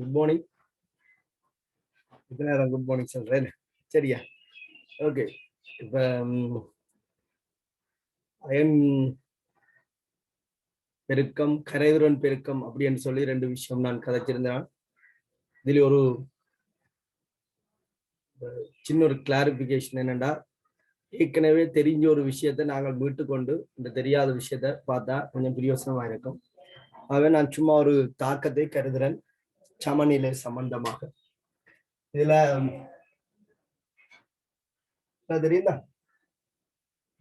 Good morning. Good morning சொல்றேன். சரியா? Okay. இப்ப அயன் பெருக்கம், கரைதுரன் பெருக்கம் அப்படின்னு சொல்லி ரெண்டு விஷயம் நான் கதைச்சிருந்தேன். இதுல ஒரு சின்ன ஒரு கிளாரிபிகேஷன் என்னன்னா, ஏற்கனவே தெரிஞ்ச ஒரு விஷயத்தை நாங்கள் மீட்டு கொண்டு இந்த தெரியாத விஷயத்த பார்த்தா கொஞ்சம் பிரயோசனமா இருக்கும். ஆகவே நான் சும்மா ஒரு தாக்கத்தை கருதுறேன் சமநிலை சம்பந்தமாக. இதுல தெரியுதா,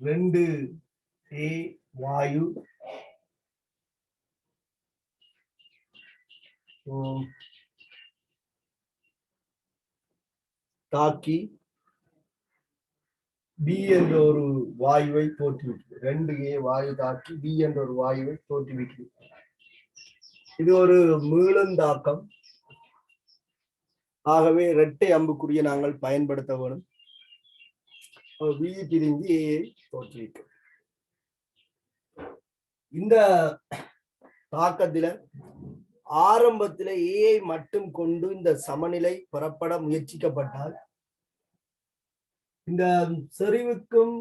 2A வாயு தாக்கி B என்ற ஒரு வாயுவை தோற்றுவிக்கிறது. 2A வாயு தாக்கி B என்ற ஒரு வாயுவை தோற்றுவிக்கிறது. இது ஒரு மீளுந்தாக்கம். ஆகவே இரட்டை அம்புக்குரிய நாங்கள் பயன்படுத்த வேணும். B பிரிந்து A தோற்றுவிக்கும். இந்த தாக்கத்தில ஆரம்பத்தில A மட்டும் கொண்டு இந்த சமநிலை பெறப்பட முயற்சிக்கப்பட்டால் இந்த செறிவுக்கும்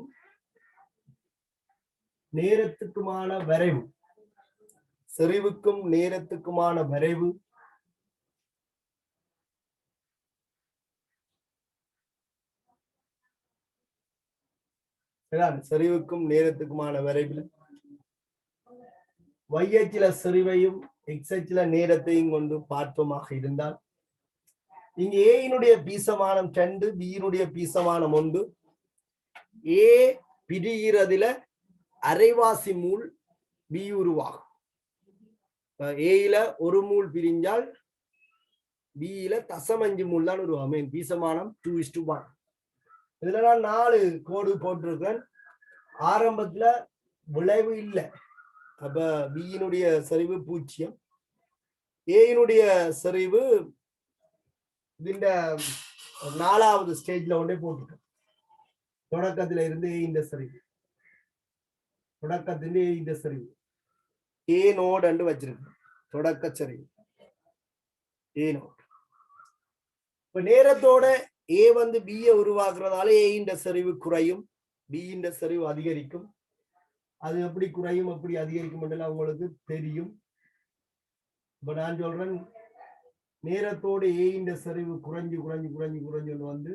நேரத்துக்குமான வரைவு, செறிவுக்கும் நேரத்துக்குமான வரைவு செறிவுக்கும் நேரத்துக்குமான வரைவில் y-அச்சில செறிவையும் x-அச்சில நேரத்தையும் கொண்டு பார்த்தோமாக இருந்தால் இங்க A-னுடைய பீசமானம் 2, B-னுடைய பீசமானம் 1. A பிரிகிறதுல அரைவாசி மூல் B உருவாகும். A-ல ஒரு மூல் பிரிஞ்சால் B-ல 0.5 மூல் தான் உருவாகும். பீசமானம் 2:1. இதுல நான் 4 கோடு போட்டிருக்கேன். ஆரம்பத்துல விளைவு இல்லை. அப்ப B-னுடைய செறிவு 0, A-னுடைய செறிவு இந்த 4வது ஸ்டேஜ்ல ஒன்றே போட்டுட்டோம். தொடக்கத்துல இருந்து இந்த செறிவு, தொடக்கத்திலே இந்த செறிவு A நோட் என்று வச்சிருக்கோம். தொடக்க செறிவு A நோட். இப்ப நேரத்தோட A வந்து B உருவாக்குறதால A இந்த செறிவு குறையும், B இந்த செறிவு அதிகரிக்கும். அது எப்படி குறையும் எப்படி அதிகரிக்கும் என்று உங்களுக்கு தெரியும். இப்ப நான் சொல்றேன், நேரத்தோடு A இந்த செறிவு குறைஞ்சு குறைஞ்சு குறைஞ்சு குறைஞ்சு வந்து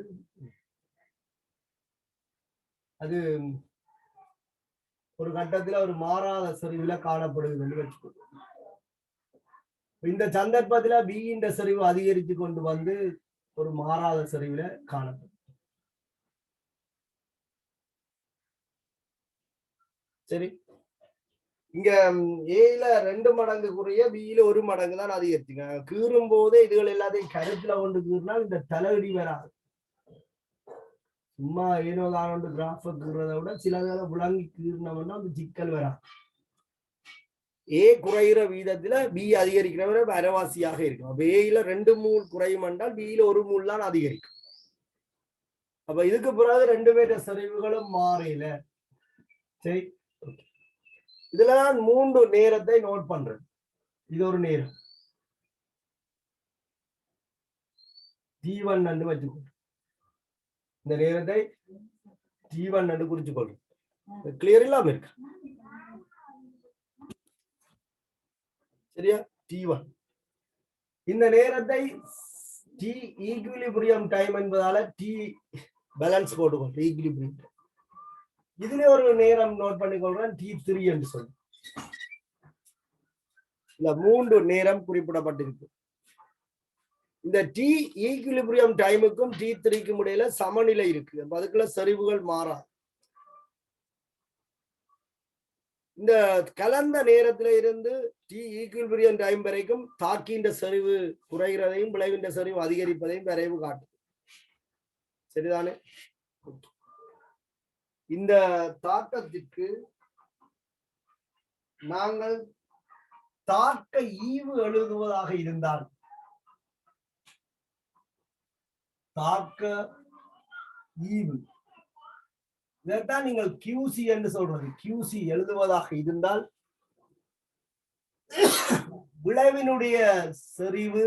அது ஒரு கட்டத்துல ஒரு மாறாத செறிவுல காணப்படுது என்று வச்சுக்கோங்க. இந்த சந்தர்ப்பத்துல B இந்த செறிவு அதிகரித்து கொண்டு வந்து ஒரு மாறாத செறிவுல காணப்படும். சரி, இங்க A-ல 2 மடங்கு குறைய B-ல 1 மடங்கு தான் அதிகரிச்சுங்க. கீறும் போதே இதுகள் எல்லாத்தையும் கருத்துல கொண்டு கீறினால் இந்த தலையடி வராது. சும்மா ஏனோ தான் கிராஃப கீறதை விட சில விளங்கி கீறினோம்னா அந்த சிக்கல் வராது. A குறைகிற வீதத்துல B அதிகரிக்கிறவரை அரைவாசியாக இருக்கும். அப்ப A-ல 2 மூல் குறையும் என்றால் B-ல 1 மூல் தான் அதிகரிக்கும். அப்ப இதுக்கு பிறகு 2 பேர செறிவுகளும் மாறையில. சரி, இதுல நான் 3 நேரத்தை நோட் பண்றேன். இது ஒரு நேரம் T1 என்று வச்சுக்கொள்றேன். இந்த நேரத்தை T1 என்று குறிச்சு கொள்றேன். கிளியர் இல்லாம இருக்கு. சரியா? T1. இந்த நேரத்தை T ஈக்குவிலிபிரியம் டைம் என்பதால T பேலன்ஸ் போட்டுக்கொள்றேன். ஈக்குவிலிபிரியம். இதுல ஒரு நேரம் நோட் பண்ணிக்கொள்றேன், T3 என்று சொல்லி. இந்த 3 நேரம் குறிப்பிடப்பட்டிருக்கு. இந்த T ஈக்குவிலிபிரியம் டைமுக்கும் T3க்கும் இடையில சமநிலை இருக்கு. அதுக்குள்ள செறிவுகள் மாறாது. இந்த கலந்த நேரத்தில இருந்து T ஈக்குவிலிபிரியம் டைம் வரைக்கும் தாக்கின்ற செறிவு குறைகிறதையும் விளைவின்ற செறிவு அதிகரிப்பதையும் வரைவு காட்டும். சரிதானே? இந்த தாக்கத்திற்கு நாங்கள் தாக்க ஈவு எழுதுவதாக இருந்தால், தாக்க ஈவு இதைத்தான் நீங்கள் QC என்று சொல்றது. QC எழுதுவதாக இருந்தால் விளைவினுடைய செறிவு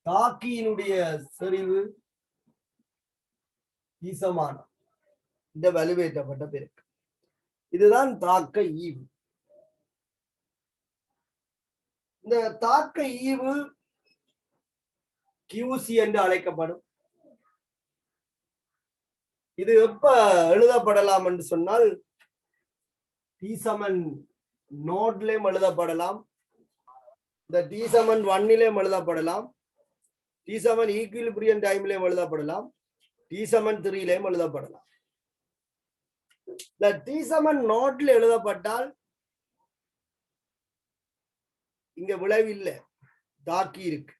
தாக்கியினுடைய செறிவு ஈசமானம் இந்த வலுவேற்றப்பட்ட பெருக்கு. இதுதான் தாக்க ஈவு. இந்த தாக்க ஈவு QC என்று அழைக்கப்படும். இது எப்ப எழுதப்படலாம் என்று சொன்னால் T= நோட்லயும் எழுதப்படலாம், இந்த T=1 எழுதப்படலாம், T= ஈக்குலிபிரியம் டைம்லயும் எழுதப்படலாம், T=3 எழுதப்படலாம். இந்த T= எழுதப்பட்டால் இங்க விளைவு இல்லை, தாக்கி இருக்கு.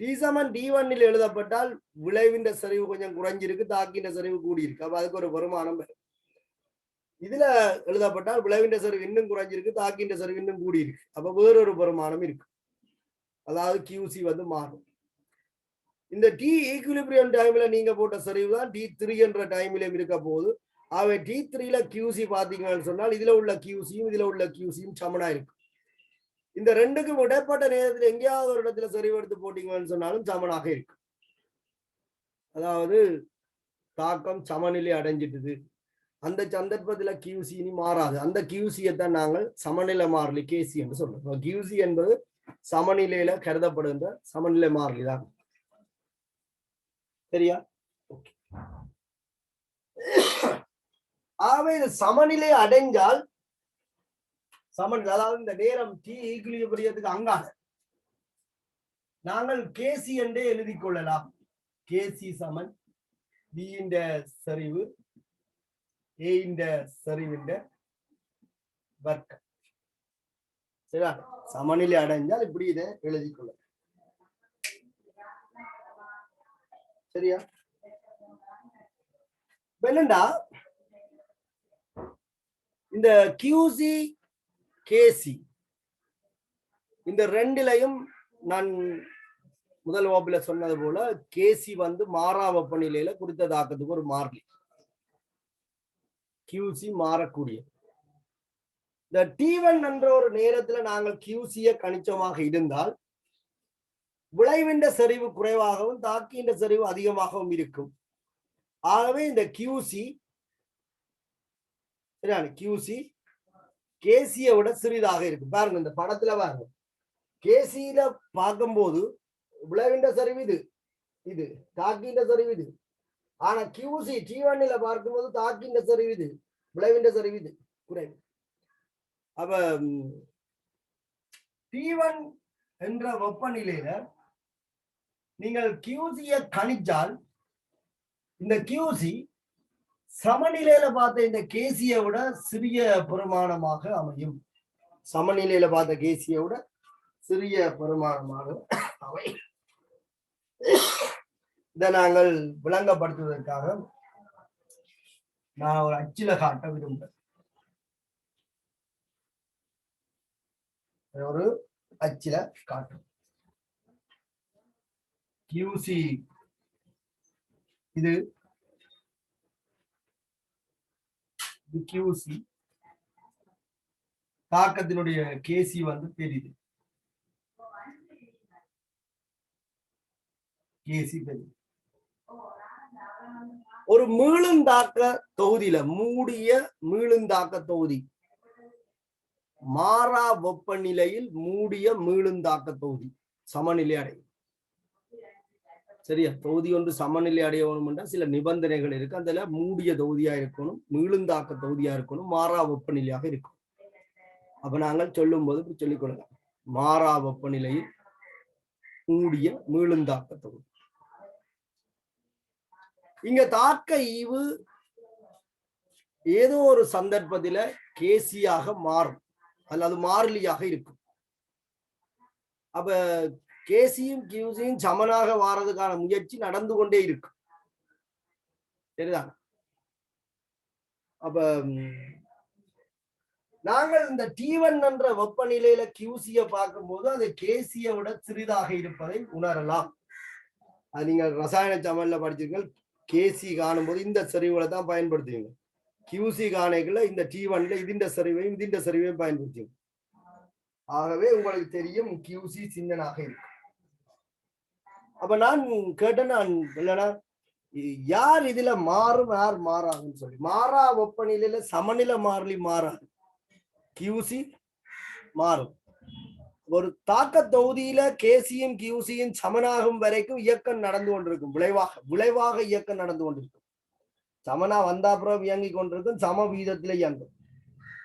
T=D1 எழுதப்பட்டால் விளைவின் சரிவு கொஞ்சம் குறைஞ்சிருக்கு, தாக்கின்ற சரிவு கூடி இருக்கு. அப்ப அதுக்கு ஒரு வருமானம் வரும். இதுல எழுதப்பட்டால் விளைவின் சரிவு இன்னும் குறைஞ்சிருக்கு, தாக்கின்ற சரிவு இன்னும் கூடி இருக்கு. அப்ப வேறொரு வருமானம் இருக்கு, அதாவது QC மாறும். இந்த T ஈக்குலிபிரியம் டைம்ல நீங்க போட்ட சரிவு தான் T3 என்ற டைம்லயும் இருக்க போகுது. ஆகவே T3ல QC பாத்தீங்கன்னு சொன்னால் இதுல உள்ள QCயும் இதுல உள்ள QCயும் சமனா இருக்கு. இந்த ரெண்டுக்கும் இடைப்பட்ட நேரத்தில் எங்கேயாவது ஒரு இடத்துல சரிவு எடுத்து போட்டீங்கன்னு சொன்னாலும் சமனாக இருக்கு. அதாவது தாக்கம் சமநிலை அடைஞ்சிட்டுது. அந்த சந்தர்ப்பத்துல QC இனி மாறாது. அந்த QCயை தான் நாங்கள் சமநிலை மாறிலி KC என்று சொல்றோம். QC என்பது சமநிலையில கருதப்படுகின்ற சமநிலை மாறிலி தான். சரியா? ஆகவே இது சமநிலை அடைஞ்சால் சமநிலை, அதாவது இந்த நேரம் T ஈக்குலிபிரியத்துக்கு அங்காக நாங்கள் KC என்றே எழுதி கொள்ளலாம். KC = B யின் சரிவு A யின் சரிவின் வர்க்கம். சரியா? சமநிலை அடைஞ்சால் இப்படி இதை எழுதி கொள்ளலாம். சரியா? என்னண்டா இந்த QC KC இந்த ரெண்டிலையும் நான் முதல் வகுப்புல சொன்னது போல KC மாறா வெப்பநிலையில குறித்த தாக்கத்துக்கு ஒரு மாறிலி, QC மாறக்கூடிய. இந்த T1 என்ற ஒரு நேரத்துல நாங்கள் QC கணிச்சமாக இருந்தால் விளைவின் சரிவு குறைவாகவும் தாக்கின்ற சரிவு அதிகமாகவும் இருக்கும். ஆகவே இந்த QC KC-யை விட சிறிதாக இருக்கு. பாருங்க இந்த படத்துல பாருங்க, KC-ல பார்க்கும்போது விளைவின் சரிவு இது, இது தாக்கின்ற சரிவு இது. ஆனா QC T1 பார்க்கும்போது தாக்கின்ற சரிவு இது, விளைவின் சரிவு இது குறைவு. அப்ப T1 என்ற வெப்பநிலையில நீங்கள் QC-யை கணிச்சால் இந்த QC சமநிலையில பார்த்த இந்த KC-யை விட சிறிய பெருமானமாக அமையும். சமநிலையில பார்த்த KC-யை விட சிறிய பெருமானமாக அமையும். இதை நாங்கள் விளங்கப்படுத்துவதற்காக நான் ஒரு அச்சில காட்ட விரும்புகிறேன். ஒரு அச்சில காட்டும். QC இது QC, தாக்கத்தினுடைய KC பெரிது. KC பெரிது. ஒரு மீளுந்தாக்க தொகுதியில, மூடிய மீளுந்தாக்க தொகுதி, மாறா வெப்பநிலையில் மூடிய மீளுந்தாக்க தொகுதி சமநிலை அடையும். சரியா? தொகுதி ஒன்று சமநிலை அடைய வேணும் என்றால் சில நிபந்தனைகள் இருக்கு. அதுல மூடிய தொகுதியா இருக்கணும், மீளுந்தாக்க தொகுதியா இருக்கணும், மாறா வெப்பநிலையாக இருக்கும். அப்ப நாங்கள் சொல்லும் போது சொல்லிக் கொள்ளலாம், மாறா வெப்பநிலையில் மூடிய மீளுந்தாக்க தொகுதி. இங்க தாக்க ஈவு ஏதோ ஒரு சந்தர்ப்பத்தில KC-யாக மாறும் அல்லது மாறிலியாக இருக்கும். அப்ப KC-யும் QC-யும் சமனாக வாரதுக்கான முயற்சி நடந்து கொண்டே இருக்கு. சரிதான்? அப்ப நாங்கள் இந்த T1 என்ற வெப்பநிலையில QC-யை பார்க்கும்போது அது KC-யை விட சிறிதாக இருப்பதை உணரலாம். அது நீங்க ரசாயன சமன்ல படிச்சிருக்கீங்க. KC காணும்போது இந்த சரிவுகளை தான் பயன்படுத்துவீங்க. QC காணைகள்ல இந்த T1ல இதுண்ட சரிவையும் பயன்படுத்துவீங்க. ஆகவே உங்களுக்கு தெரியும் QC சின்னனாக இருக்கு. அப்ப நான் கேட்டேன், நான் இல்லைன்னா யார் இதுல மாறும் யார் மாறாதுன்னு சொல்லி. மாறா வெப்பநிலையில சமநிலை மாறலி மாறாது, கியூசி மாறும். ஒரு தாக்க தொகுதியில கேசியும் கியூசியும் சமனாகும் வரைக்கும் இயக்கம் நடந்து கொண்டிருக்கும். விளைவாக இயக்கம் நடந்து கொண்டிருக்கும். சமனா வந்தா அப்புறம் இயங்கி கொண்டிருக்கும், சம வீதத்துல இயங்கும்.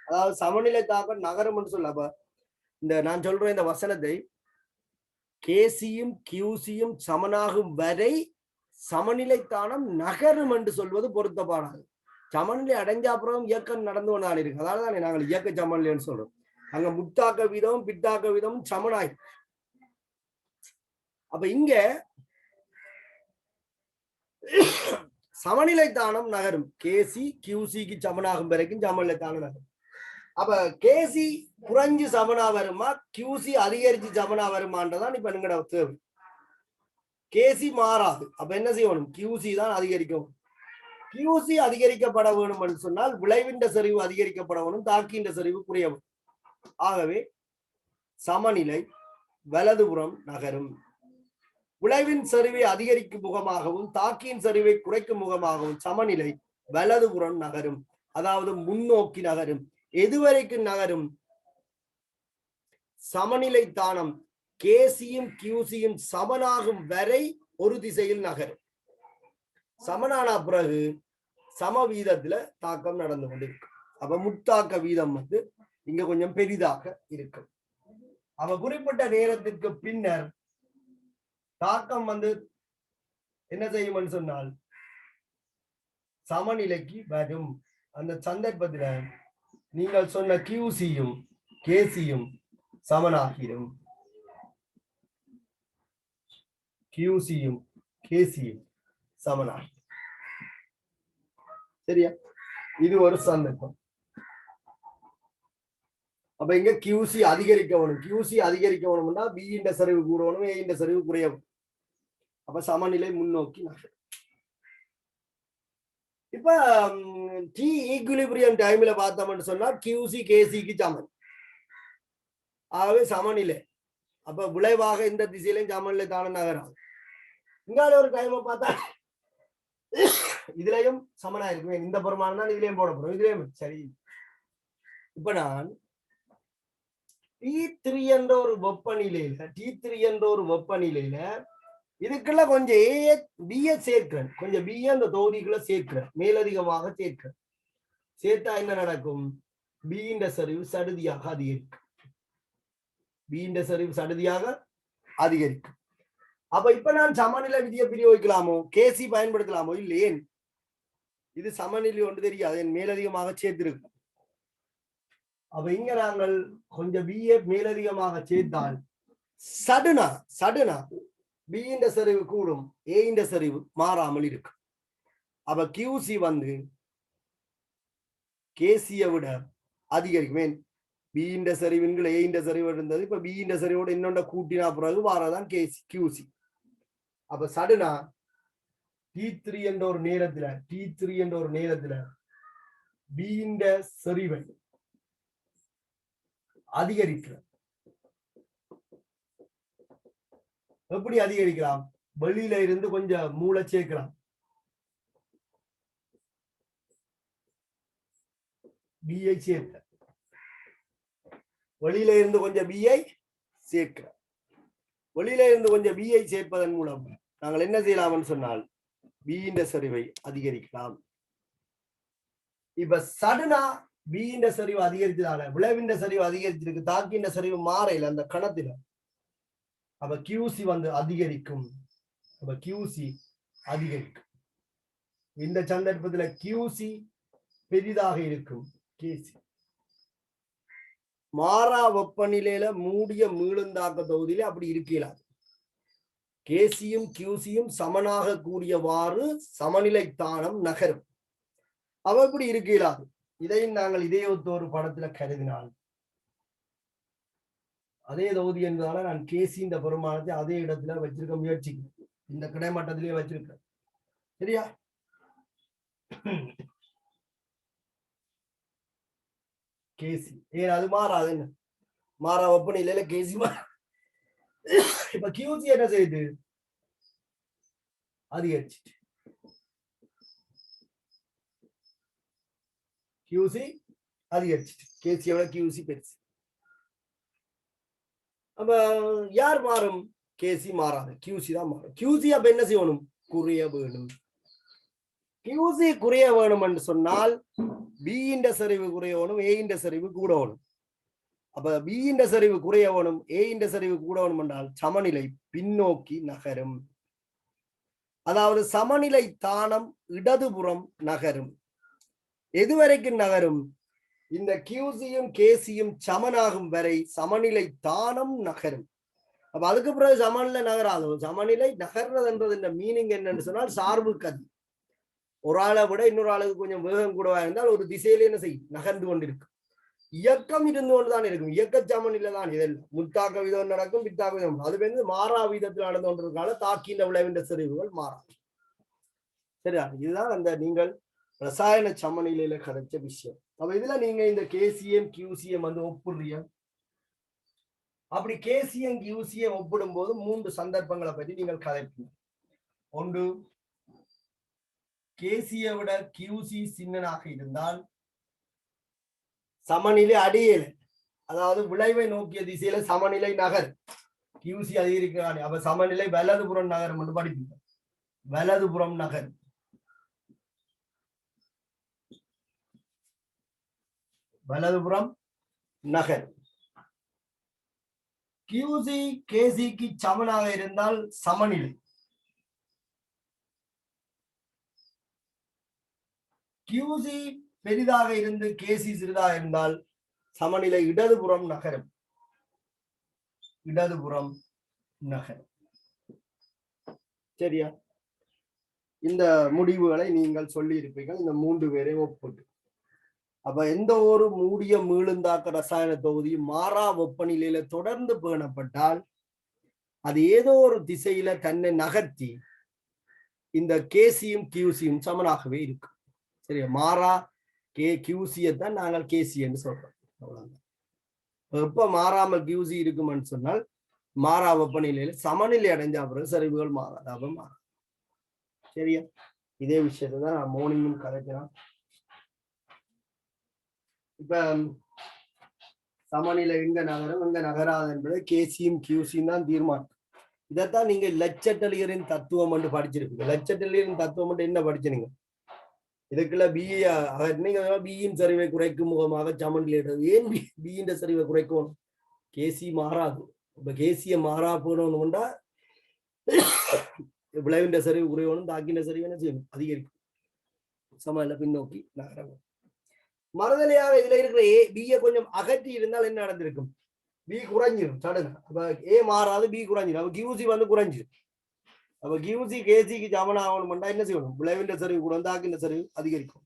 அதாவது சமநிலை தாக்கம் நகரும் சொல்ல. அப்ப இந்த நான் சொல்றேன் இந்த வசனத்தை, கேசியும் கியூசியும் சமனாகும் வரை சமநிலை தானம் நகரும் என்று சொல்வது பொருத்தப்பாடாது. சமநிலை அடைஞ்ச அப்புறம் இயக்கம் நடந்து கொண்டால் இருக்கு. அதாவது நாங்கள் இயக்க சமநிலைன்னு சொல்றோம். அங்க முத்தாக்க வீதமும் பித்தாக்க வீதமும் சமனாய். அப்ப இங்க சமநிலை தானம் நகரும். கேசி கியூசிக்கு சமனாகும் வரைக்கும் சமநிலை தானம் நகரும். அப்ப கேசி குறைஞ்சு சமனா வருமா, கியூசி அதிகரிச்சு சமனா வருமானதான் இப்ப எங்கட தேவை. கேசி மாறாது. அப்ப என்ன செய்யணும், கியூசி தான் அதிகரிக்கும். கியூசி அதிகரிக்கப்பட வேணும் என்று சொன்னால் விளைவின்ற சரிவு அதிகரிக்கப்பட வேணும், தாக்கின்ற சரிவு குறைய வேணும். ஆகவே சமநிலை வலதுபுறம் நகரும். விளைவின் சரிவை அதிகரிக்கும் முகமாகவும் தாக்கியின் சரிவை குறைக்கும் முகமாகவும் சமநிலை வலதுபுறம் நகரும். அதாவது முன்னோக்கி நகரும். எதுவரைக்கும் நகரும்? சமநிலை தானம் கேசியும் கியூசியும் சமனாகும் வரை ஒரு திசையில் நகரும். சமனான பிறகு சம வீதத்துல தாக்கம் நடந்து கொண்டிருக்கும். அப்ப முத்தாக்க வீதம் இங்க கொஞ்சம் பெரிதாக இருக்கும். அவ குறிப்பிட்ட நேரத்திற்கு பின்னர் தாக்கம் என்ன செய்யும் சொன்னால் சமநிலைக்கு வரும். அந்த சந்தர்ப்பத்தில் நீங்கள் சொன்ன கியூசியும் கேசியும் சமனாகிடும். கியூசியும் கேசியும் சமனாகி. சரியா? இது ஒரு சந்தர்ப்பம். அப்ப இங்க கியூசி அதிகரிக்க வேணும். கியூசி அதிகரிக்க வேணும்னா பி இந்த சரிவு கூடணும், ஏ இந்த சரிவு குறையவும். அப்ப சமநிலை முன்னோக்கி நகரும். இப்ப டி ஈக்குலிபிரியம் டைம்ல பார்த்தோம்னு சொன்னா கியூசி கேசிக்கு சமன். ஆகவே சமநிலை. அப்ப விளைவாக இந்த திசையிலையும் சமநிலை தான நகரம். இங்கால ஒரு டைம் பார்த்தா இதுலயும் சமனா இருக்குமே. இந்த பெருமானம் தான் இதுலயும் போட போறோம். இதுலயும் சரி. இப்ப நான் T3 என்ற ஒரு வெப்பநிலையில இதுக்குள்ள கொஞ்சம் ஏ பிஏ சேர்க்கிறேன், கொஞ்சம் பிஏ அந்த தொகுதிக்குள்ள சேர்க்கிறேன், மேலதிகமாக சேர்க்கிறேன். சேர்த்தா என்ன நடக்கும்? பியின் சரிவு சடுதியாக அதிகரிக்கும். பியின் சரிவு சடுதியாக அதிகரிக்கும். அப்ப இப்ப நான் சமநிலை விதியை பிரயோகிக்கலாமோ, கேசி பயன்படுத்தலாமோ? இல்லையே. இது சமநிலை ஒன்று தெரியாது, மேலதிகமாக சேர்த்திருக்கும். அப்ப இங்க நாங்கள் கொஞ்சம் பிஏ மேலதிகமாக சேர்த்தால் சடுனா பியின் சரிவு கூடும், ஏயின் சரிவு மாறாமல் இருக்கும். அப்ப கியூசி கேசியை விட அதிகரிக்கும். பியின் சரிவுகள் ஏயின் சரிவு இருந்தது. இப்ப பியின் சரிவோட இன்னொன்ற கூட்டினா பிறகு வாரதான் கியூசி. அப்ப சடுனா T3 என்ற ஒரு நேரத்துல பியின் சரிவை அதிகரிக்கிற. எப்படி அதிகரிக்கலாம்? வெளியில இருந்து கொஞ்சம் மூளை சேர்க்கலாம். பிஐ சேர்க்க, வெளியில இருந்து கொஞ்சம் பிஐ சேர்க்க. வெளியில இருந்து கொஞ்சம் பிஐ சேர்ப்பதன் மூலம் நாங்கள் என்ன செய்யலாம்னு சொன்னால் பியின் சரிவை அதிகரிக்கலாம். இப்ப சடுனா பியின் சரிவு அதிகரிச்சதால விளைவின் சரிவு அதிகரிச்சிருக்கு, தாக்கின்ற சரிவு மாறையில் அந்த கணத்துல. அப்ப கியூசி அதிகரிக்கும். அப்ப கியூசி அதிகரிக்கும். இந்த சந்தர்ப்பத்துல கியூசி பெரிதாக இருக்கும். கேசி மாறா வெப்பநிலையில மூடிய மீளுந்தாக்க தொகுதியில அப்படி இருக்கலாம். கேசியும் கியூசியும் சமனாக கூடியவாறு சமநிலை தானம் நகரும். அவ இப்படி இருக்கலாம். இதையும் நாங்கள் இதயொத்த ஒரு படத்துல கருதினால் அதே தொகுதி என்பதால நான் கேசி இந்த பெருமானத்தை அதே இடத்துல வச்சிருக்க முயற்சிக்கிறேன். இந்த கிடைமட்டத்திலேயே வச்சிருக்கேன். சரியா? கேசி ஏன் அது மாறாது? என்ன மாறா வெப்பநிலையில கேசி இப்ப கியூசி என்ன செய்யுது? அதிகரிச்சிட்டு QC அதிகரிச்சிட்டு கேசியை விட QC பெருசு. அப்ப யார் மாறும்? கேசி மாறாது, QC தான் மாறும். QC அப்ப என்ன செய்யணும்? குறைய வேணும். QC குறைய வேணும் என்று சொன்னால் B இன் சரிவு குறைய வேணும், A இன் சரிவு கூட வேணும். அப்ப B இன் சரிவு குறைய வேணும், A இன் சரிவு கூட வேணும் என்றால் சமநிலை பின்னோக்கி நகரும். அதாவது சமநிலை தானம் இடதுபுறம் நகரும். எதுவரைக்கும் நகரும்? இந்த QCயும் கேசியும் சமனாகும் வரை சமநிலை தானம் நகரும். அப்ப அதுக்கு பிறகு சமநிலை நகராது. சமநிலை நகர்றதுன்றது இந்த மீனிங் என்னன்னு சொன்னால் சார்பு கதி. ஒரு ஆளை விட இன்னொரு ஆளுக்கு கொஞ்சம் வேகம் கூடவா இருந்தால் ஒரு திசையில என்ன செய்யும்? நகர்ந்து கொண்டிருக்கும். இயக்கம் இருந்து கொண்டுதான் இருக்கும். இயக்க சமநிலை தான் இதெல்லாம். முத்தாக்க விதம் நடக்கும், பித்தாக்க விதம். அது வந்து மாறா விதத்தில் நடந்து கொண்டிருக்கால தாக்கின்ற விளைவின்ற செறிவுகள் மாறாது. சரியா? இதுதான் அந்த நீங்கள் ரசாயன சமநிலையில கிடைச்ச விஷயம். அப்ப இதுல நீங்க இந்த கேசிஎம் QCM வந்து ஒப்புடுறீங்க. அப்படி கேசிஎம் QCM ஒப்பிடும் போது 3 சந்தர்ப்பங்களை பற்றி நீங்கள் கதைப்பீங்க. ஒன்று, கேசியை விட QC சின்னனாக இருந்தால் சமநிலை அடியல, அதாவது விளைவை நோக்கிய திசையில சமநிலை நகர். QC அதிகரிக்கிறானே, அப்ப சமநிலை வலதுபுறம் நகரும் என்று படிப்பீங்க. வலதுபுறம் நகர். வலதுபுறம் நகர். QC KCக்கு சமனாக இருந்தால் சமநிலை. QC பெரிதாக இருந்து KC சிறிதாக இருந்தால் சமநிலை இடதுபுறம் நகரும். இடதுபுறம் நகரும். சரியா? இந்த முடிவுகளை நீங்கள் சொல்லி இருப்பீர்கள் இந்த 3 பேரை ஒப்பிட்டு. அப்ப எந்த ஒரு மூடிய மீளுந்தாக்க ரசாயன தொகுதியும் மாறா வெப்பநிலையில தொடர்ந்து பேணப்பட்டால் அது ஏதோ ஒரு திசையில தன்னை நகர்த்தி இந்த கேசியும் QCயும் சமனாகவே இருக்கும். சரியா? மாறா QCயைத்தான் நாங்கள் கேசி என்று சொல்றோம். அவ்வளவுதான். எப்ப மாறாமல் QC இருக்குமென்னு சொன்னால் மாறா வெப்பநிலையில சமநிலை அடைஞ்ச பிறகு சரிவுகள் மாறாத மாறும். சரியா? இதே விஷயத்தை தான் நான் மோர்னிங்கும் கதைக்கிறேன். இப்ப சமநிலை எங்க நகரும் எங்க நகராது என்பதை கேசியும் QCயும் தான் தீர்மானம். இதைத்தான் நீங்க லட்சட்டலியரின் தத்துவம் என்று படிச்சிருப்பீங்க. லட்சட்டலியரின் தத்துவம் என்று என்ன படிச்சீங்க? இதுக்குள்ள பியின் சரிவை குறைக்கும் முகமாக சமநிலை. ஏன் பியின் சரிவை குறைக்கணும்? கேசி மாறாது. இப்ப கேசிய மாறா போனோம்னா விளைவின்ற சரிவு குறையணும், தாக்கின்ற சரிவு என்ன செய்யணும்? அதிகரிக்கும். சமநிலை பின்னோக்கி நகரணும். மறுதலையாக இதுல இருக்கிற பியை கொஞ்சம் அகற்றி இருந்தால் என்ன நடந்திருக்கும்? பி குறைஞ்சிடும் சடங்கு. அப்ப ஏ மாறாது, பி குறைஞ்சிடும். அப்ப QC வந்து குறைஞ்சிடும். அப்ப QC KCக்கு சமனாகணும்னா என்ன செய்யணும்? விளைவின்ற சரிவு கூட தாக்கின்ற சரிவு அதிகரிக்கும்.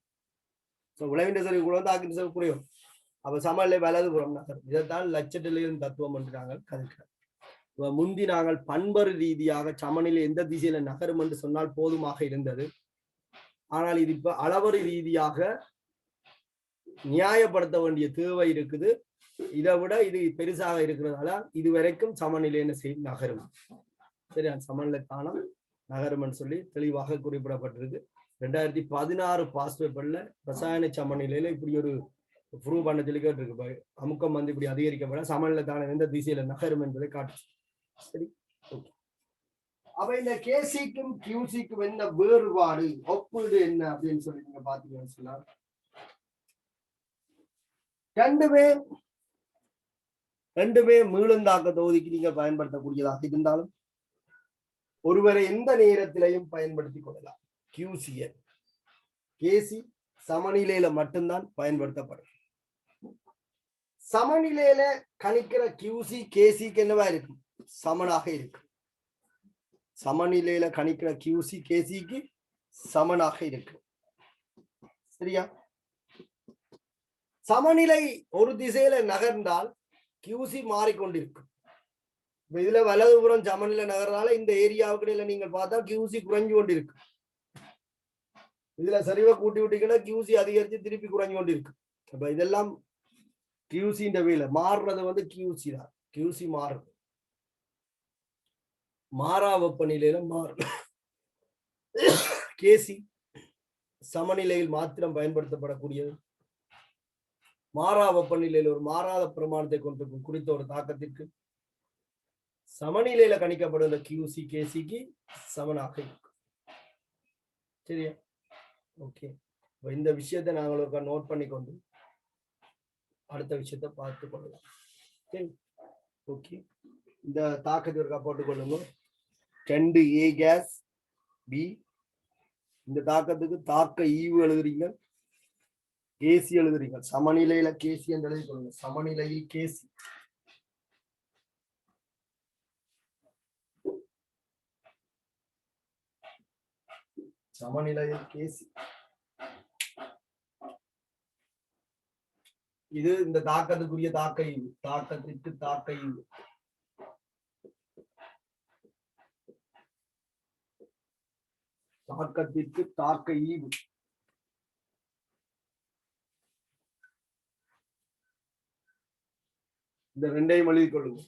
விளைவின்ற சரிவு கூட தாக்கின்ற சரிவு குறையும். அப்ப சமநிலை வலதுபுறம் நகரும். இதைத்தான் லட்சட்டலியரின் தத்துவம் என்று நாங்கள் கதைக்கிறோம். முந்தி நாங்கள் பண்பறு ரீதியாக சமநிலை எந்த திசையில நகரும் என்று சொன்னால் போதுமாக இருந்தது. ஆனால் இது இப்ப அளவறு ரீதியாக நியாயப்படுத்த வேண்டிய தேவை இருக்குது. இதை விட இது பெருசாக இருக்கிறதால இதுவரைக்கும் சமநிலை என்ன செய்யும்? நகரும். சரி, அந்த சமநிலை தானம் நகரும் சொல்லி தெளிவாக குறிப்பிடப்பட்டிருக்கு. 2016 பாஸ் பேப்பர்ல ரசாயன சமநிலையில இப்படி ஒரு ப்ரூவ் பண்ண சொல்லி கேட்டிருக்கு. அமுக்கம் வந்து இப்படி அதிகரிக்கப்பட சமநிலை தானம் எந்த திசையில நகரும் என்பதை காட்டு. சரி, அப்ப இந்த கேசிக்கும் QCக்கும் என்ன வேறுபாடு, ஒப்பீடு என்ன அப்படின்னு சொல்லி நீங்க பாத்தீங்கன்னு சொன்னா ரெண்டுமே மீளுந்தாக்க தொகுதிக்கு நீங்க பயன்படுத்தக்கூடியதாக இருந்தாலும் ஒருவரை எந்த நேரத்திலையும் பயன்படுத்திக் கொள்ளலாம். QCயை KC சமநிலையில மட்டும்தான் பயன்படுத்தப்படும். சமநிலையில கணிக்கிற QC KCக்கு என்னவா இருக்கும்? சமனாக இருக்கும். சமநிலையில கணிக்கிற QC KCக்கு சமனாக இருக்கும். சரியா? சமநிலை ஒரு திசையில நகர்ந்தால் QC மாறிக்கொண்டிருக்கும். இதுல வலதுபுறம் சமநிலை நகர்னால இந்த ஏரியாவுக்கு இடையில நீங்கள் பார்த்தா QC குறைஞ்சு கொண்டிருக்கு. இதுல சரிவை கூட்டி விட்டீங்கன்னா QC அதிகரிச்சு திருப்பி குறைஞ்சு கொண்டிருக்கு. அப்ப இதெல்லாம் QC வேலை மாறுறது வந்து QC தான். QC மாறுது, மாறா வெப்பநிலையில மாறும். கேசி சமநிலையில் மாத்திரம் பயன்படுத்தப்படக்கூடியது. மாறா வெப்பநிலையில் ஒரு மாறாத பிரமாணத்தை கொண்டிருக்கும் குறித்த ஒரு தாக்கத்திற்கு சமநிலையில கணிக்கப்படுகிற கியூசி கேசிக்கு சமனாக இருக்கும். சரியா? ஓகே. இந்த விஷயத்தை நாங்கள் ஒரு நோட் பண்ணி கொண்டு அடுத்த விஷயத்தை பார்த்து கொள்ளலாம். சரி, ஓகே. இந்த தாக்கத்தை ஒருக்கா போட்டுக்கொள்ளுங்க. 2A case B. இந்த தாக்கத்துக்கு தாக்க ஈவு எழுதுறீங்க, கேசி எழுதுறீங்க. சமநிலையில கேசி என்று எழுதி கொள்ளுங்க. சமநிலையில் கேசி. சமநிலையில் கேசி. இது இந்த தாக்கத்துக்குரிய தாக்க ஈவு. தாக்கத்திற்கு தாக்க ஈவு. தாக்கத்திற்கு தாக்க ஈவு. இந்த ரெண்டையும் எழுதி கொள்ளுங்க.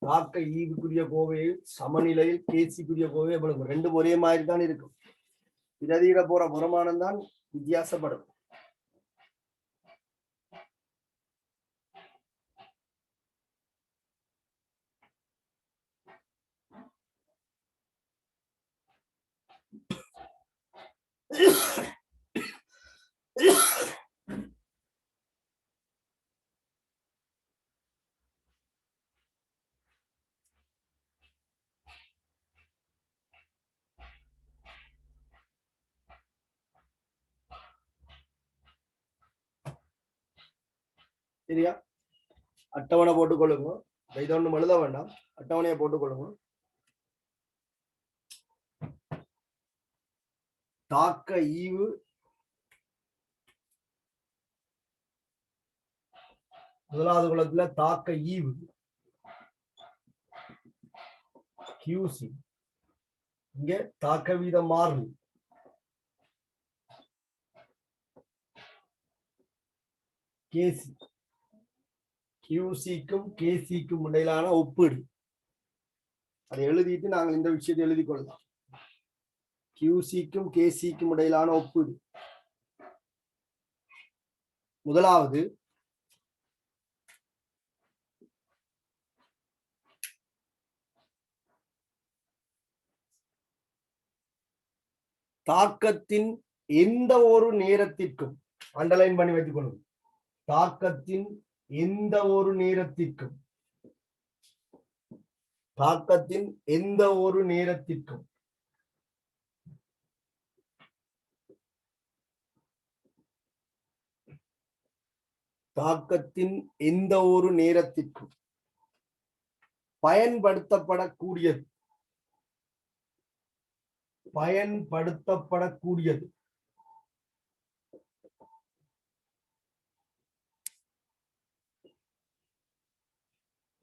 தாக்க ஈவுக்குரிய கோவையில் சமநிலையில் கேசிக்குரிய கோவை எவ்வளவு? ரெண்டு ஒரே மாதிரி தான் இருக்கும். பிரதியிட போற வருமானம் தான் வித்தியாசப்படும். சரியா? அட்டவணை போட்டுக்கொள்ளுங்க. இதை ஒன்றும் எழுத வேண்டாம், அட்டவணையை போட்டுக்கொள்ளுங்க. தாக்க ஈவு முதலாவது குலத்துல தாக்க ஈவு QC. இங்க தாக்க வீதம் மாறும் KC. QCக்கும் KCக்கும் இடையிலான ஒப்பீடு. அதை எழுதிட்டு நாங்கள் இந்த விஷயத்தை எழுதி கொள்ளலாம். QCக்கும் KCக்கும் இடையிலான ஒப்பீடு. முதலாவது தாக்கத்தின் எந்த ஒரு நேரத்திற்கும், அண்டர்லைன் பண்ணி வைத்துக் கொள்ளும், தாக்கத்தின் எந்த ஒரு நேரத்திற்கும், தாக்கத்தின் எந்த ஒரு நேரத்திற்கும் தாக்கத்தின் எந்த ஒரு நேரத்திற்கும் பயன்படுத்தப்படக்கூடியது பயன்படுத்தப்படக்கூடியது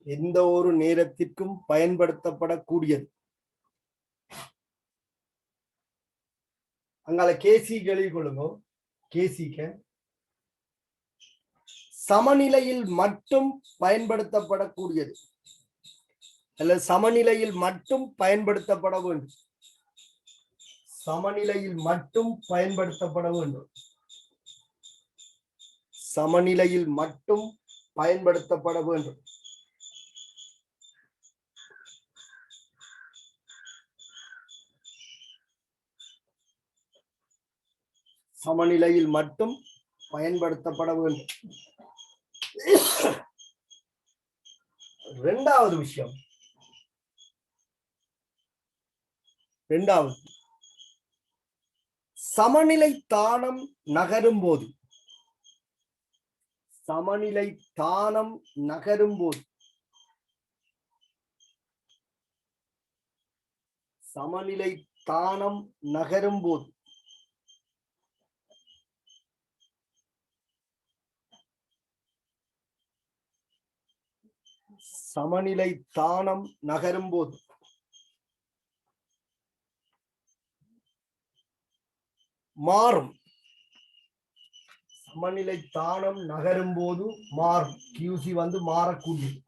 எந்த ஒரு நேரத்திற்கும் பயன்படுத்தப்படக்கூடியது. அங்கால கேசி எழுதி கொள்ளுங்க. கேசிக்க சமநிலையில் மட்டும் பயன்படுத்தப்படக்கூடியது அல்லது சமநிலையில் மட்டும் பயன்படுத்தப்பட வேண்டும். சமநிலையில் மட்டும் பயன்படுத்தப்பட வேண்டும். சமநிலையில் மட்டும் பயன்படுத்தப்பட வேண்டும். சமநிலையில் மட்டும் பயன்படுத்தப்பட வேண்டும். இரண்டாவது விஷயம், சமநிலை தானம் நகரும் போது, சமநிலை தானம் நகரும் போது, சமநிலை தானம் நகரும் போது சமநிலை தானம் நகரும் போது மாறும். சமநிலை தானம் நகரும் போது மாறும். QC வந்து மாறக்கூடியது.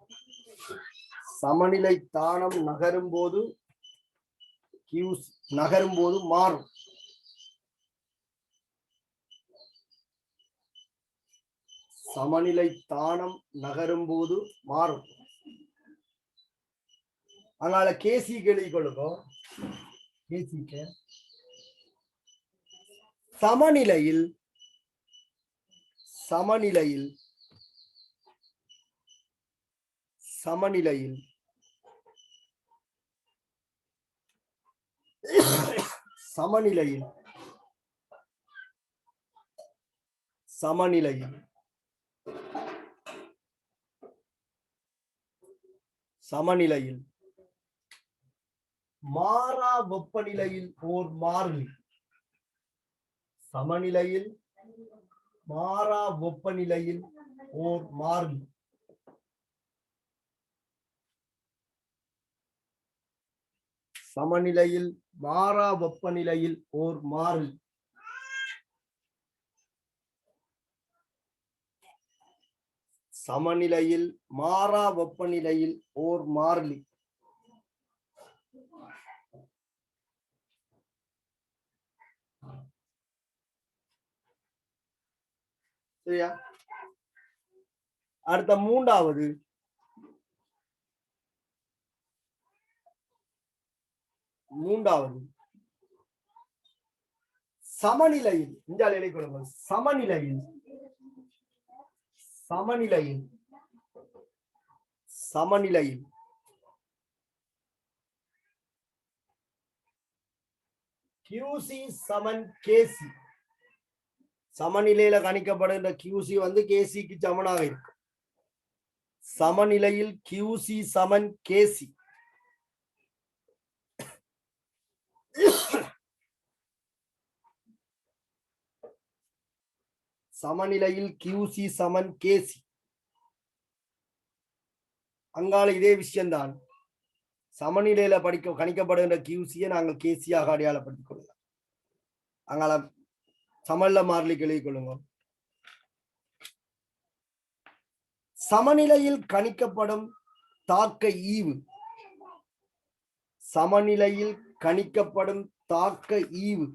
சமநிலை தானம் நகரும் போது QC நகரும் போது மாறும். சமநிலை தானம் நகரும் போது மாறும். அதனால கேசி கேள்வி கொள்ளும். கேசிக்கு சமநிலையில் சமநிலையில் சமநிலையில் சமநிலையில் சமநிலையில் சமநிலையில் மாறா வெப்பநிலையில் ஓர் மாறிலி. சமநிலையில் மாறா வெப்பநிலையில் ஓர் மாறிலி. சமநிலையில் மாறா வெப்பநிலையில் ஓர் மாறிலி. சமநிலையில் மாறா வெப்பநிலையில் ஓர் மாறிலி. சரியா? அடுத்த மூன்றாவது சமநிலையில் சமநிலையில் சமநிலையில் சமநிலையில் QC சமன் KC. சமநிலையில கணிக்கப்படுகின்ற QC வந்து KCக்கு சமனாக இருக்கு. சமநிலையில் QC சமன் KC. சமநிலையில் QC சமன் KC. அங்கால இதே விஷயம்தான். சமநிலையில கணிக்கப்படுகின்ற QC-யை நாங்கள் KC-யாக அடையாளப்படுத்திக் கொள்ளலாம். அங்கால சமநிலை மாறிலி எழுதிக் கொள்ளுங்க. சமநிலையில் கணிக்கப்படும் தாக்க ஈவு. சமநிலையில் கணிக்கப்படும் தாக்க ஈவு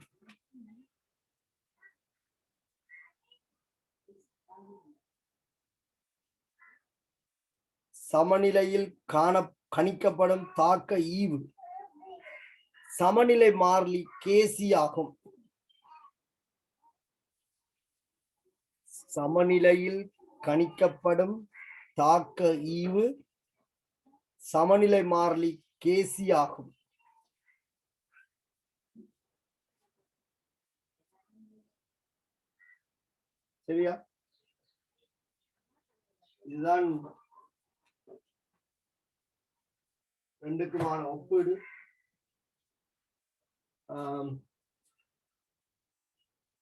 சமநிலையில் கணிக்கப்படும் தாக்க ஈவு சமநிலை மாறிலி KC ஆகும். சமநிலையில் கணிக்கப்படும் தாக்க ஈவு சமநிலை மாறிலி KC ஆகும். சரியா? இதுதான் ரெண்டுக்குமான ஒப்பீடு.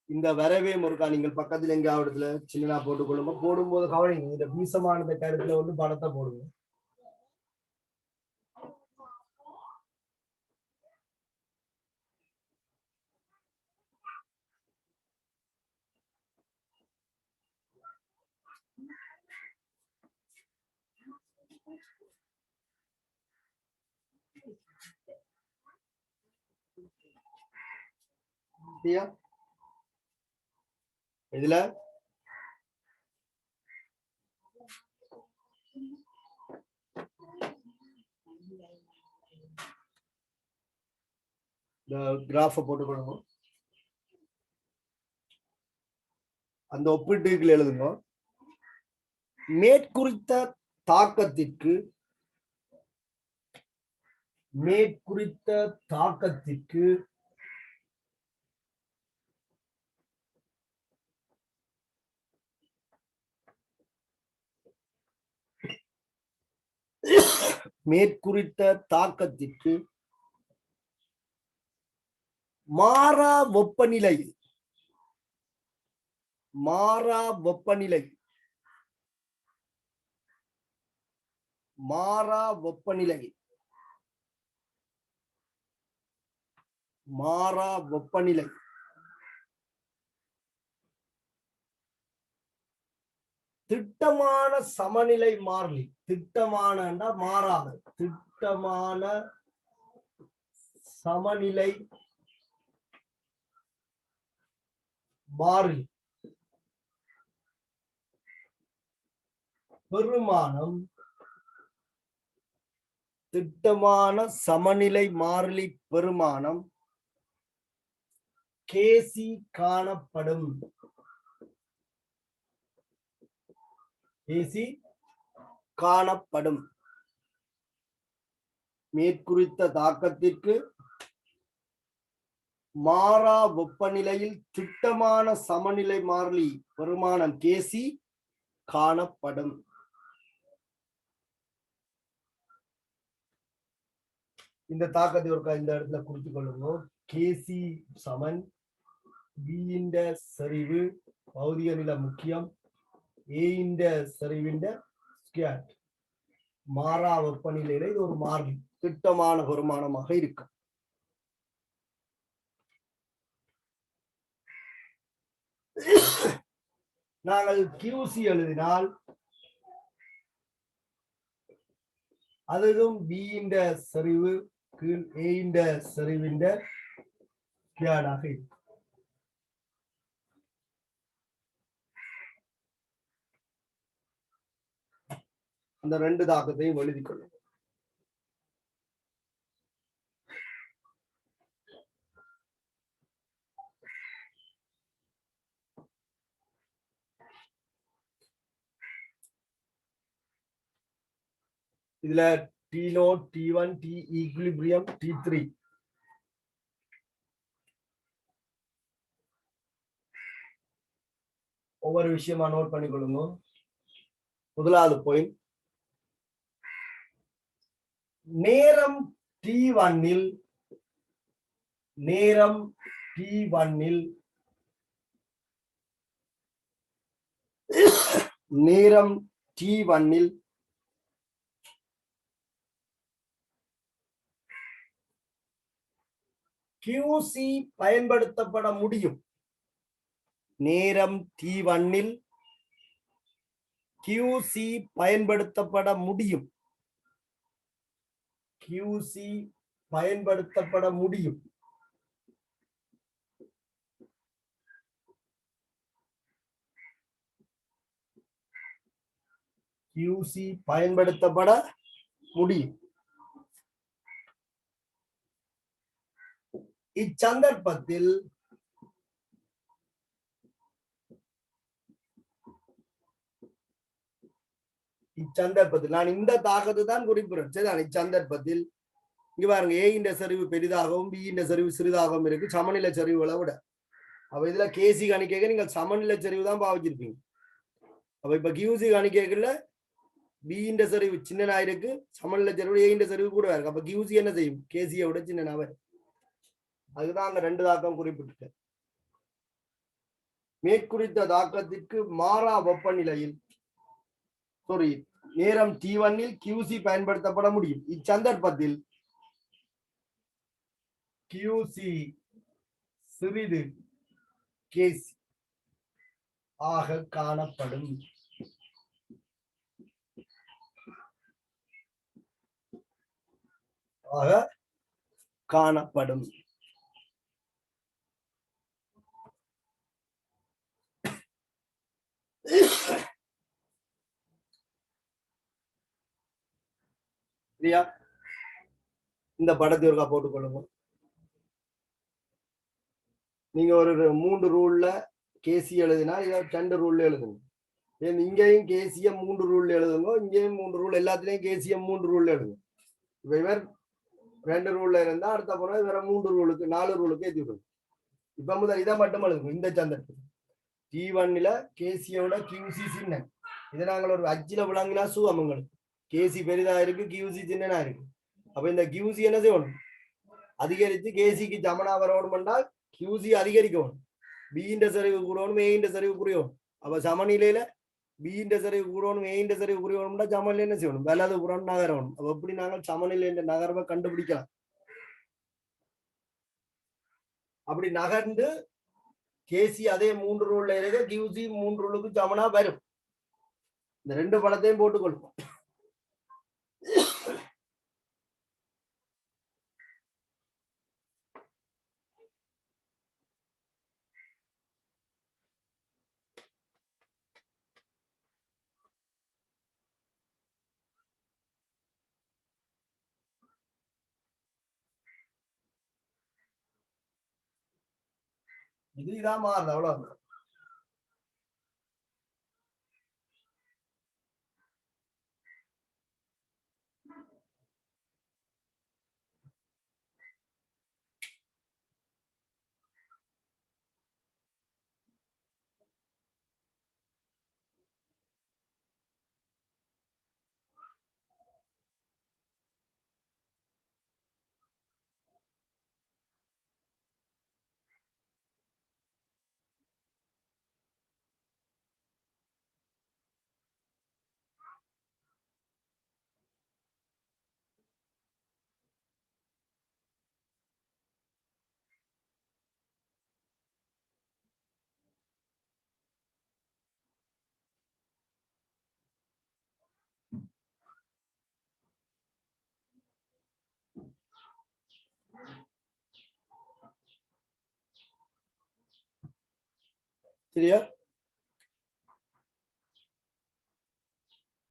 இந்த வரவே முருகா நீங்கள் பக்கத்துல எங்கேயாவது சின்னதா போட்டுக்கொள்ளுங்க. போடும்போது கவனிங்க, இந்த வீசமானத கருத்துல வந்து படத்தை போடுங்க. இதுல கிராஃப போட்டுக்கொள்ளுங்க. அந்த ஒப்பீட்டுகள் எழுதுங்க. மேற்குறித்த தாக்கத்திற்கு மாறா வெப்பநிலை திட்டமான சமநிலை மாறிலி. திட்டமான மாறாத திட்டமான சமநிலை மாறிலி பெருமானம் திட்டமான சமநிலை மாறிலி பெருமானம் கேசி காணப்படும். கேசி காணப்படும். மேற்குறித்த தாக்கத்திற்கு மாறா வெப்பநிலையில் திட்டமான சமநிலை மாறிலி பெருமானம் கேசி காணப்படும். இந்த தாக்கத்தை ஒரு இந்த இடத்துல குறித்துக் கொள்ளுங்க. கேசி சமன் B சரிவு பௌதிக நில முக்கியம் A சரிவின் ஸ்கொயர் மாறா வெப்பநிலையில இது ஒரு மாறிலி திட்டமான பெருமானமாக இருக்கும். நாங்கள் QC எழுதினால் அதுவும் B சரிவு கீழ் A சரிவின் ஸ்கொயராக இருக்கும். அந்த ரெண்டு தாக்கத்தையும் எழுதிக் கொள்ளும். இதுல T0, T1, T equilibrium, T3 ஒவ்வொரு விஷயமா நோட் பண்ணிக்கொள்ளுங்க. முதலாவது பாயிண்ட், நேரம் T1 நேரம் T1 நேரம் T1 QC பயன்படுத்தப்பட முடியும். நேரம் T1 QC பயன்படுத்தப்பட முடியும். QC பயன்படுத்தப்பட முடியும். QC பயன்படுத்தப்பட முடியும். இச்சந்தர்ப்பத்தில் நான் இந்த தாக்கத்தை தான் குறிப்பிடுறேன். இச்சந்தர்ப்பத்தில் இங்க பாருங்க, A சரிவு பெரிதாகவும் B சரிவு சிறிதாகவும் இருக்கு சமநிலை சரிவுகளை விட. அப்ப இதுல கேசி கணிக்க நீங்கள் சமநிலை சரிவு தான் பாவிச்சிருப்பீங்க. அப்ப இப்ப QC கணிக்கல B சரிவு சின்னனா இருக்கு, சமநிலை சரிவு A சரிவு கூட இருக்கு. அப்ப QC என்ன செய்யும்? கேசியை விட சின்னனாவே. அதுதான் அந்த ரெண்டு தாக்கம் குறிப்பிட்டு. மேற்குறித்த தாக்கத்திற்கு மாறா வெப்பநிலையில் நேரம் T1 QC பயன்படுத்தப்பட முடியும். இச்சந்தர்ப்பத்தில் QC சிறிது கேசி ஆக காணப்படும். காணப்படும். இந்த படத்தை ஒருக்கா போட்டுக்கொள்ளுங்க. நீங்க ஒரு 3 ரூல்ல கேசி எழுதினா இதை 2 ரூல்ல எழுதுங்க. இங்கேயும் கேசியம் 3 ரூல்ல எழுதுங்க, இங்கேயும் 3 ரூல், எல்லாத்துலயும் கேசியம் 3 ரூல்ல எழுதுங்க. இவர் 2 ரூல்ல இருந்தா அடுத்த முறை வேற 3 ரூலுக்கு 4 ரூலுக்கு ஏற்றி விடுங்க. இப்ப முதல் இதை மட்டும் எழுதுங்க. இந்த சந்தர்ப்பத்தில் T1 கேசியோட QC சின்ன, இதை நாங்கள் ஒரு அச்சில விளங்கினா சுகமங்களுக்கு கேசி பெரிதா இருக்கு, QC சின்னனா இருக்கு. அப்ப இந்த QC என்ன செய்யணும்? அதிகரித்து கேசிக்கு சமனா வரணும் என்றால் QC அதிகரிக்கணும். B சரிவு கூடணும், A சரிவு குறையணும். அப்ப சமநிலையில B சரிவு கூடணும், A சரிவு குறையணும்னா சமநிலை என்ன செய்யணும்? வலது புறம் நகரணும். அப்ப எப்படி நாங்கள் சமநிலை என்ற நகர்வை கண்டுபிடிக்கலாம்? அப்படி நகர்ந்து கேசி அதே 3 ரூல்ல இருக்க QC 3 ரூலுக்கு சமனா வரும். இந்த ரெண்டு படத்தையும் போட்டுக்கொள்வோம். இதான் மாறுது அவ்வளவு. சரியா?